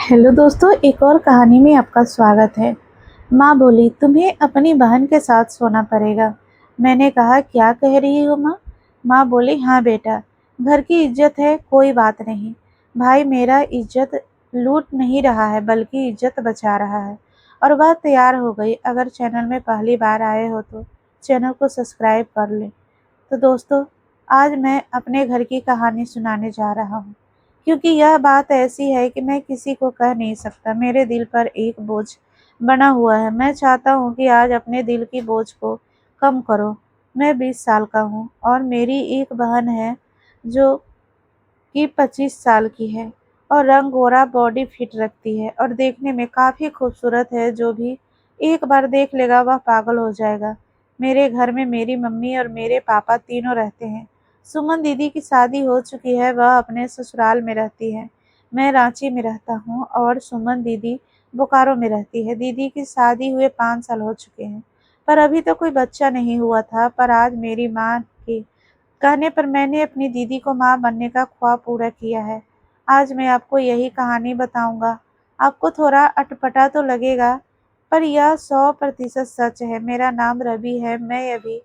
Hello दोस्तों, एक और कहानी में आपका स्वागत है। माँ बोली, तुम्हें अपनी बहन के साथ सोना पड़ेगा। मैंने कहा, क्या कह रही हो माँ? माँ बोली, हाँ बेटा, घर की इज्जत है, कोई बात नहीं। भाई मेरा इज्जत लूट नहीं रहा है, बल्कि इज्जत बचा रहा है। और वह तैयार हो गई। अगर चैनल में पहली बार आए हो तो चैनल को सब्सक्राइब कर लें। तो दोस्तों, आज मैं अपने घर की कहानी सुनाने जा रहा हूँ, क्योंकि यह बात ऐसी है कि मैं किसी को कह नहीं सकता। मेरे दिल पर एक बोझ बना हुआ है। मैं चाहता हूँ कि आज अपने दिल की बोझ को कम करो। मैं 20 साल का हूँ और मेरी एक बहन है जो कि 25 साल की है और रंग गोरा, बॉडी फिट रखती है और देखने में काफ़ी खूबसूरत है। जो भी एक बार देख लेगा वह पागल हो जाएगा। मेरे घर में मेरी मम्मी और मेरे पापा तीनों रहते हैं। सुमन दीदी की शादी हो चुकी है, वह अपने ससुराल में रहती है। मैं रांची में रहता हूँ और सुमन दीदी बोकारो में रहती है। दीदी की शादी हुए 5 साल हो चुके हैं, पर अभी तो कोई बच्चा नहीं हुआ था। पर आज मेरी माँ की कहने पर मैंने अपनी दीदी को माँ बनने का ख्वाब पूरा किया है। आज मैं आपको यही कहानी बताऊंगा। आपको थोड़ा अटपटा तो लगेगा, पर यह 100% सच है। मेरा नाम रवि है। मैं अभी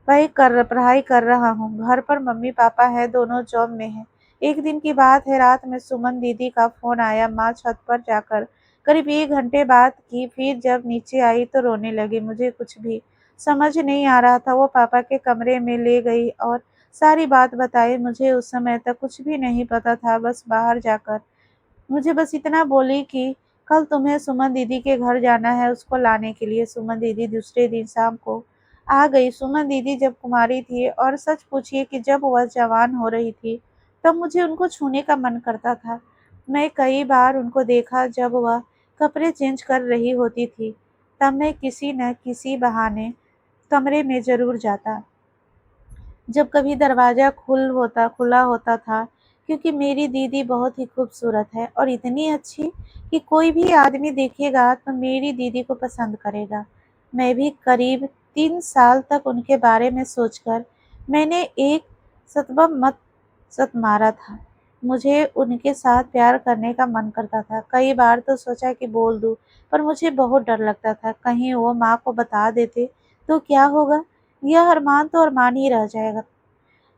पढ़ाई कर रहा हूँ। घर पर मम्मी पापा है, दोनों जॉब में हैं। एक दिन की बात है, रात में सुमन दीदी का फोन आया। माँ छत पर जाकर करीब 1 घंटे बात की, फिर जब नीचे आई तो रोने लगी। मुझे कुछ भी समझ नहीं आ रहा था। वो पापा के कमरे में ले गई और सारी बात बताई। मुझे उस समय तक कुछ भी नहीं पता था। बस बाहर जाकर मुझे बस इतना बोली कि कल तुम्हें सुमन दीदी के घर जाना है उसको लाने के लिए। सुमन दीदी दूसरे दिन शाम को आ गई। सुमन दीदी जब कुमारी थी, और सच पूछिए कि जब वह जवान हो रही थी, तब मुझे उनको छूने का मन करता था। मैं कई बार उनको देखा जब वह कपड़े चेंज कर रही होती थी। तब मैं किसी न किसी बहाने कमरे में जरूर जाता। जब कभी दरवाज़ा खुला होता था, क्योंकि मेरी दीदी बहुत ही खूबसूरत है और इतनी अच्छी कि कोई भी आदमी देखेगा तो मेरी दीदी को पसंद करेगा। मैं भी करीब 3 साल तक उनके बारे में सोचकर मैंने एक सतबम मत सत मारा था। मुझे उनके साथ प्यार करने का मन करता था। कई बार तो सोचा कि बोल दूं, पर मुझे बहुत डर लगता था। कहीं वो माँ को बता देते तो क्या होगा? यह अरमान तो अरमान ही रह जाएगा।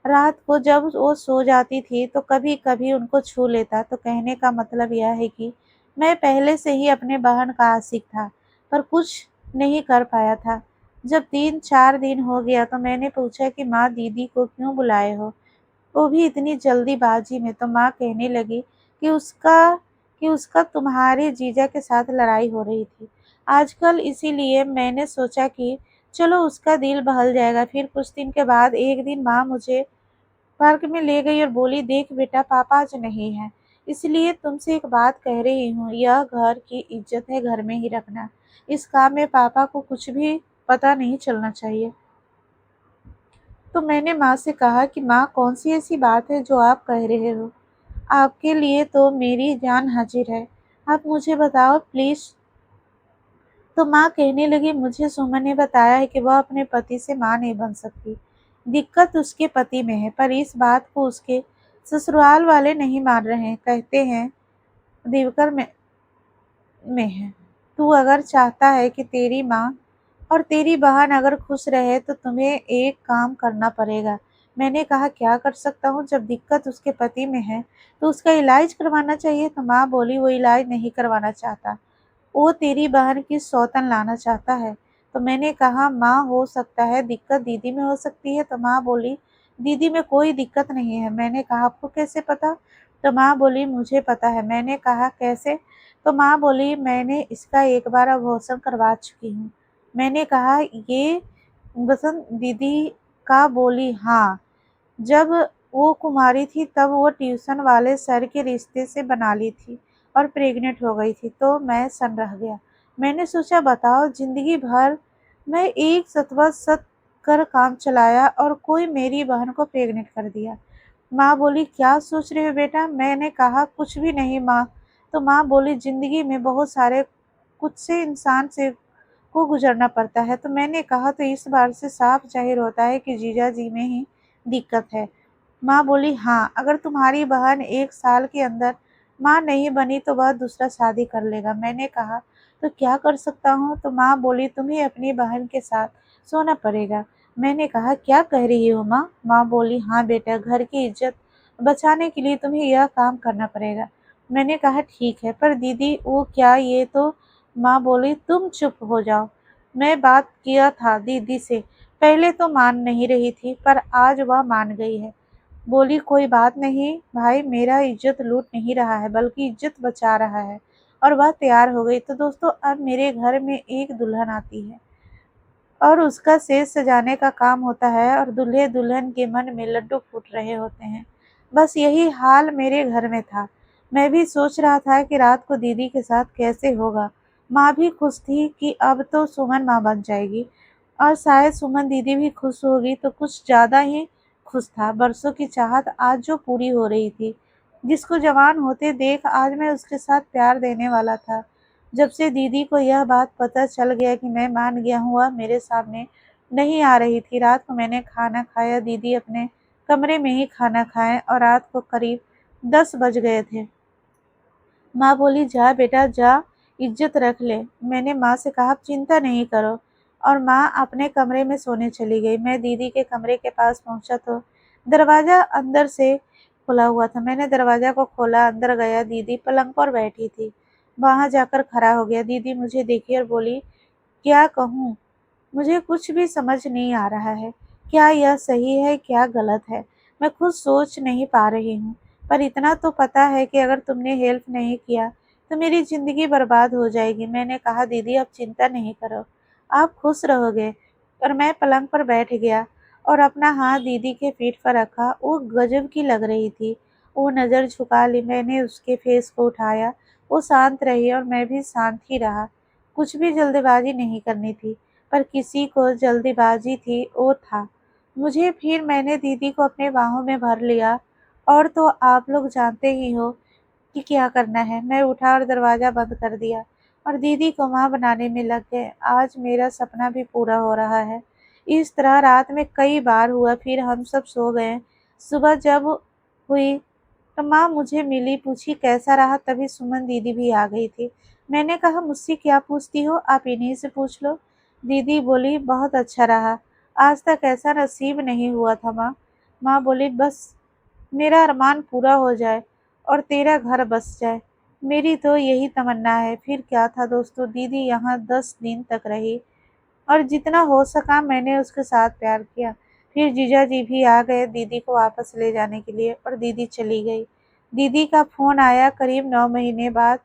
रात को जब वो सो जाती थी तो कभी-कभी उनको छू लेता। तो कहने का मतलब यह है कि मैं पहले से ही अपने बहन का आशिक था, पर कुछ नहीं कर पाया था। जब 3-4 दिन हो गया तो मैंने पूछा कि माँ, दीदी को क्यों बुलाए हो? वो भी इतनी जल्दीबाजी में। तो माँ कहने लगी कि उसका तुम्हारे जीजा के साथ लड़ाई हो रही थी आजकल, इसीलिए मैंने सोचा कि चलो उसका दिल बहल जाएगा। फिर कुछ दिन के बाद एक दिन माँ मुझे पार्क में ले गई और बोली, देख बेटा, पापा आज नहीं है, इसलिए तुमसे एक बात कह रही हूँ। यह घर की इज्जत है, घर में ही रखना। इस काम में पापा को कुछ भी पता नहीं चलना चाहिए। तो मैंने माँ से कहा कि माँ, कौन सी ऐसी बात है जो आप कह रहे हो? आपके लिए तो मेरी जान हाजिर है, आप मुझे बताओ प्लीज। तो माँ कहने लगी, मुझे सुमन ने बताया है कि वह अपने पति से माँ नहीं बन सकती। दिक्कत उसके पति में है, पर इस बात को उसके ससुराल वाले नहीं मान रहे हैं। कहते हैं दिवकर में है। तू अगर चाहता है कि तेरी माँ और तेरी बहन अगर खुश रहे तो तुम्हें एक काम करना पड़ेगा। मैंने कहा, क्या कर सकता हूँ? जब दिक्कत उसके पति में है तो उसका इलाज करवाना चाहिए। तो माँ बोली, वो इलाज नहीं करवाना चाहता, वो तेरी बहन की सौतन लाना चाहता है। तो मैंने कहा, माँ, हो सकता है दिक्कत दीदी में हो सकती है। तो माँ बोली, दीदी में कोई दिक्कत नहीं है। मैंने कहा, आपको कैसे पता? तो माँ बोली, मुझे पता है। मैंने कहा, कैसे? तो माँ बोली, मैंने इसका एक बार अबॉर्शन करवा चुकी हूँ। मैंने कहा, ये बसंत दीदी का बोली, हाँ। जब वो कुमारी थी तब वो ट्यूशन वाले सर के रिश्ते से बना ली थी और प्रेग्नेंट हो गई थी, तो मैं सन रह गया। मैंने सोचा, बताओ, जिंदगी भर मैं एक सतवा सत कर काम चलाया और कोई मेरी बहन को प्रेग्नेंट कर दिया। माँ बोली, क्या सोच रहे हो बेटा? मैंने कहा, कुछ भी नहीं माँ। तो माँ बोली, जिंदगी में बहुत सारे कुछ से इंसान से को गुजरना पड़ता है। तो मैंने कहा, तो इस बार से साफ जाहिर होता है कि जीजा जी में ही दिक्कत है। माँ बोली, हाँ, अगर तुम्हारी बहन 1 साल के अंदर माँ नहीं बनी तो वह दूसरा शादी कर लेगा। मैंने कहा, तो क्या कर सकता हूँ? तो माँ बोली, तुम्हें अपनी बहन के साथ सोना पड़ेगा। मैंने कहा, क्या कह रही हो माँ? माँ बोली, हाँ बेटा, घर की इज्जत बचाने के लिए तुम्हें यह काम करना पड़ेगा। मैंने कहा, ठीक है, पर दीदी वो क्या ये तो। माँ बोली, तुम चुप हो जाओ। मैं बात किया था दीदी से, पहले तो मान नहीं रही थी, पर आज वह मान गई है। बोली, कोई बात नहीं भाई, मेरा इज्जत लूट नहीं रहा है बल्कि इज्जत बचा रहा है। और वह तैयार हो गई। तो दोस्तों, अब मेरे घर में एक दुल्हन आती है और उसका सेज सजाने का काम होता है और दूल्हे दुल्हन के मन में लड्डू फूट रहे होते हैं। बस यही हाल मेरे घर में था। मैं भी सोच रहा था कि रात को दीदी के साथ कैसे होगा। माँ भी खुश थी कि अब तो सुमन माँ बन जाएगी, और शायद सुमन दीदी भी खुश होगी, तो कुछ ज़्यादा ही खुश था। बरसों की चाहत आज जो पूरी हो रही थी। जिसको जवान होते देख आज मैं उसके साथ प्यार देने वाला था। जब से दीदी को यह बात पता चल गया कि मैं मान गया हूँ, वह मेरे सामने नहीं आ रही थी। रात को मैंने खाना खाया, दीदी अपने कमरे में ही खाना खाए, और रात को करीब 10 बज गए थे। माँ बोली, जा बेटा जा, इज्जत रख ले। मैंने माँ से कहा, आप चिंता नहीं करो, और माँ अपने कमरे में सोने चली गई। मैं दीदी के कमरे के पास पहुंचा तो दरवाज़ा अंदर से खुला हुआ था। मैंने दरवाज़ा को खोला, अंदर गया। दीदी पलंग पर बैठी थी। वहां जाकर खड़ा हो गया। दीदी मुझे देखी और बोली, क्या कहूँ? मुझे कुछ भी समझ नहीं आ रहा है। क्या यह सही है, क्या गलत है? मैं खुद सोच नहीं पा रही हूँ। पर इतना तो पता है कि अगर तुमने हेल्प नहीं किया तो मेरी ज़िंदगी बर्बाद हो जाएगी। मैंने कहा, दीदी आप चिंता नहीं करो, आप खुश रहोगे। और मैं पलंग पर बैठ गया और अपना हाथ दीदी के पीठ पर रखा। वो गजब की लग रही थी। वो नज़र झुका ली। मैंने उसके फेस को उठाया। वो शांत रही और मैं भी शांत ही रहा। कुछ भी जल्दबाजी नहीं करनी थी, पर किसी को जल्दीबाजी थी, वो था मुझे। फिर मैंने दीदी को अपने बाहों में भर लिया, और तो आप लोग जानते ही हो कि क्या करना है। मैं उठा और दरवाज़ा बंद कर दिया और दीदी को माँ बनाने में लग गए। आज मेरा सपना भी पूरा हो रहा है। इस तरह रात में कई बार हुआ। फिर हम सब सो गए। सुबह जब हुई तो माँ मुझे मिली, पूछी कैसा रहा। तभी सुमन दीदी भी आ गई थी। मैंने कहा, मुझसे क्या पूछती हो, आप इन्हीं से पूछ लो। दीदी बोली, बहुत अच्छा रहा, आज तक ऐसा नसीब नहीं हुआ था माँ। माँ बोली, बस मेरा अरमान पूरा हो जाए और तेरा घर बस जाए, मेरी तो यही तमन्ना है। फिर क्या था दोस्तों, दीदी यहाँ 10 दिन तक रही और जितना हो सका मैंने उसके साथ प्यार किया। फिर जीजा जी भी आ गए दीदी को वापस ले जाने के लिए, और दीदी चली गई। दीदी का फ़ोन आया करीब 9 महीने बाद।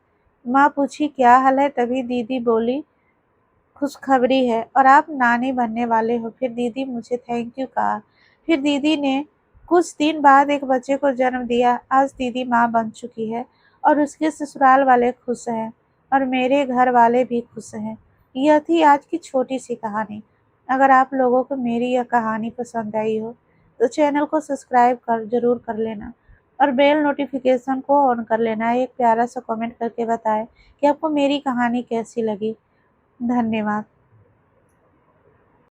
माँ पूछी, क्या हाल है? तभी दीदी बोली, खुशखबरी है और आप नानी बनने वाले हो। फिर दीदी मुझे थैंक यू कहा। फिर दीदी ने कुछ दिन बाद एक बच्चे को जन्म दिया। आज दीदी माँ बन चुकी है और उसके ससुराल वाले खुश हैं और मेरे घर वाले भी खुश हैं। यह थी आज की छोटी सी कहानी। अगर आप लोगों को मेरी यह कहानी पसंद आई हो तो चैनल को सब्सक्राइब कर ज़रूर कर लेना और बेल नोटिफिकेशन को ऑन कर लेना। एक प्यारा सा कमेंट करके बताएं कि आपको मेरी कहानी कैसी लगी। धन्यवाद।